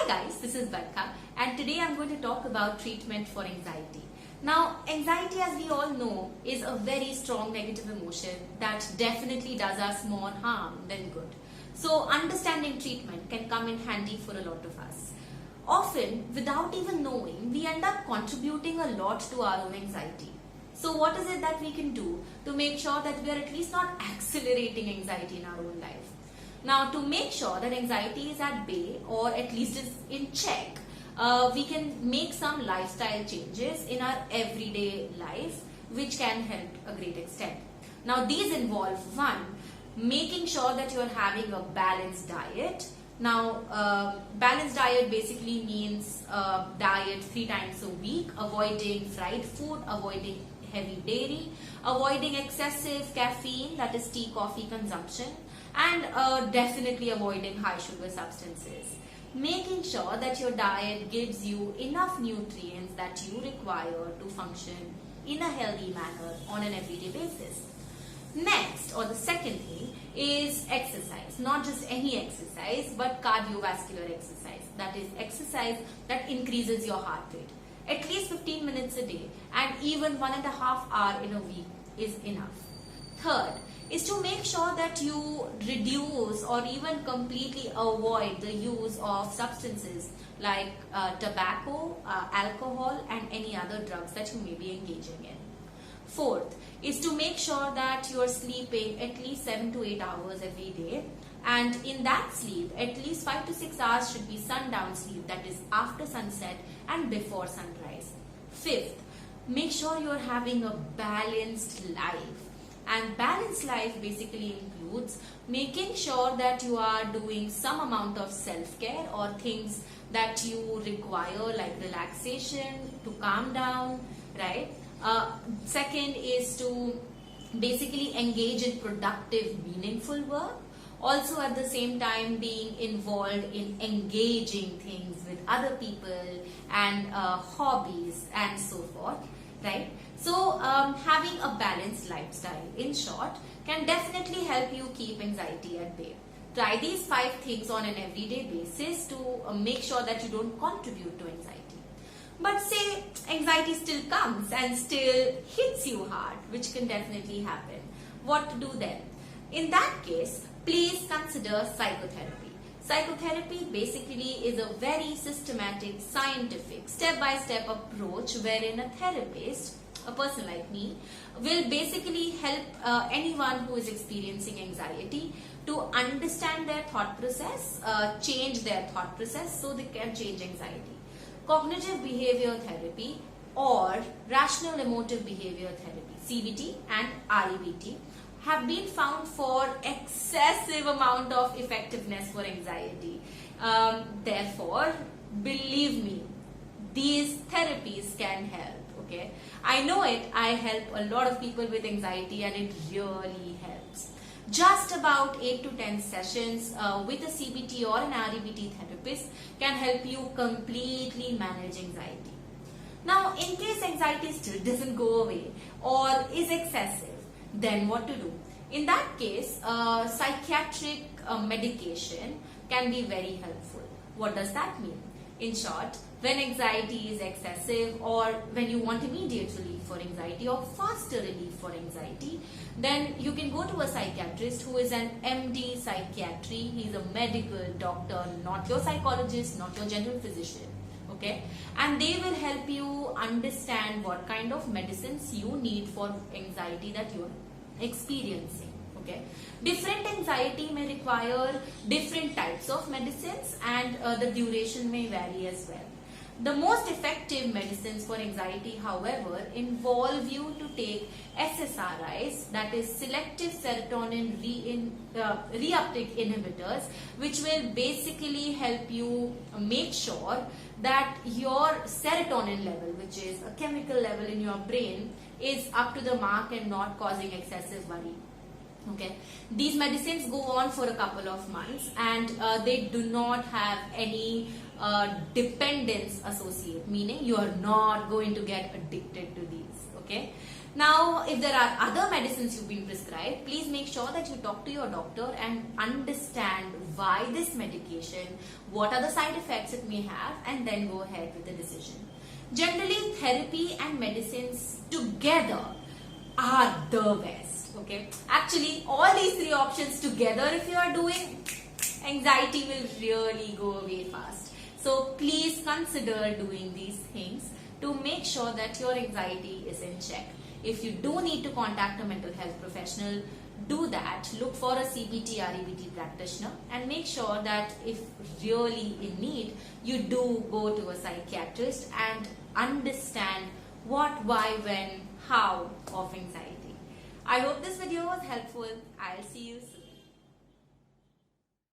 Hi guys, this is Barkha and today I'm going to talk about treatment for anxiety. Now, anxiety, as we all know, is a very strong negative emotion that definitely does us more harm than good. So understanding treatment can come in handy for a lot of us. Often, without even knowing, we end up contributing a lot to our own anxiety. So what is it that we can do to make sure that we are at least not accelerating anxiety in our own life? Now, to make sure that anxiety is at bay or at least is in check, we can make some lifestyle changes in our everyday life which can help a great extent. Now, these involve one, making sure that you are having a balanced diet. Now, balanced diet basically means diet 3 times a week, avoiding fried food, avoiding heavy dairy, avoiding excessive caffeine, that is tea, coffee consumption, and definitely avoiding high sugar substances. Making sure that your diet gives you enough nutrients that you require to function in a healthy manner on an everyday basis. Next, or the second thing, is exercise. Not just any exercise, but cardiovascular exercise. That is exercise that increases your heart rate. At least 15 minutes a day and even 1.5 hours in a week is enough. Third is to make sure that you reduce or even completely avoid the use of substances like tobacco, alcohol and any other drugs that you may be engaging in. Fourth is to make sure that you are sleeping at least 7 to 8 hours every day, and in that sleep at least 5 to 6 hours should be sundown sleep, that is after sunset and before sunrise. Fifth, make sure you are having a balanced life. And balanced life basically includes making sure that you are doing some amount of self-care or things that you require, like relaxation to calm down, right? Second is to basically engage in productive, meaningful work. Also at the same time being involved in engaging things with other people and hobbies and so forth, right? So having a balanced lifestyle, in short, can definitely help you keep anxiety at bay. Try these 5 things on an everyday basis to make sure that you don't contribute to anxiety. But say anxiety still comes and still hits you hard, which can definitely happen. What to do then? In that case, please consider psychotherapy. Psychotherapy basically is a very systematic, scientific, step-by-step approach wherein a therapist, a person like me, will basically help anyone who is experiencing anxiety to understand their thought process, change their thought process so they can change anxiety. Cognitive behavior therapy or rational emotive behavior therapy, CBT and REBT, have been found for excessive amount of effectiveness for anxiety. Therefore, believe me, these therapies can help. Okay, I know it. I help a lot of people with anxiety and it really helps. Just about 8 to 10 sessions with a CBT or an REBT therapist can help you completely manage anxiety. Now, in case anxiety still doesn't go away or is excessive, then what to do? In that case, psychiatric medication can be very helpful. What does that mean? In short, when anxiety is excessive or when you want immediate relief for anxiety or faster relief for anxiety, then you can go to a psychiatrist who is an MD psychiatry. He's a medical doctor, not your psychologist, not your general physician. Okay, and they will help you understand what kind of medicines you need for anxiety that you are experiencing. Okay, different anxiety may require different types of medicines and the duration may vary as well. The most effective medicines for anxiety, however, involve you to take SSRIs, that is selective serotonin reuptake inhibitors, which will basically help you make sure that your serotonin level, which is a chemical level in your brain, is up to the mark and not causing excessive worry. Okay, these medicines go on for a couple of months and they do not have any dependence associated, meaning you are not going to get addicted to these. Okay, now if there are other medicines you've been prescribed, please make sure that you talk to your doctor and understand why this medication, what are the side effects it may have, and then go ahead with the decision. Generally, therapy and medicines together are the best. Okay, actually all these three options together, if you are doing, anxiety will really go away fast. So please consider doing these things to make sure that your anxiety is in check. If you do need to contact a mental health professional, do that. Look for a CBT or EBT practitioner and make sure that if really in need, you do go to a psychiatrist and understand what, why, when, how of anxiety. I hope this video was helpful. I'll see you soon.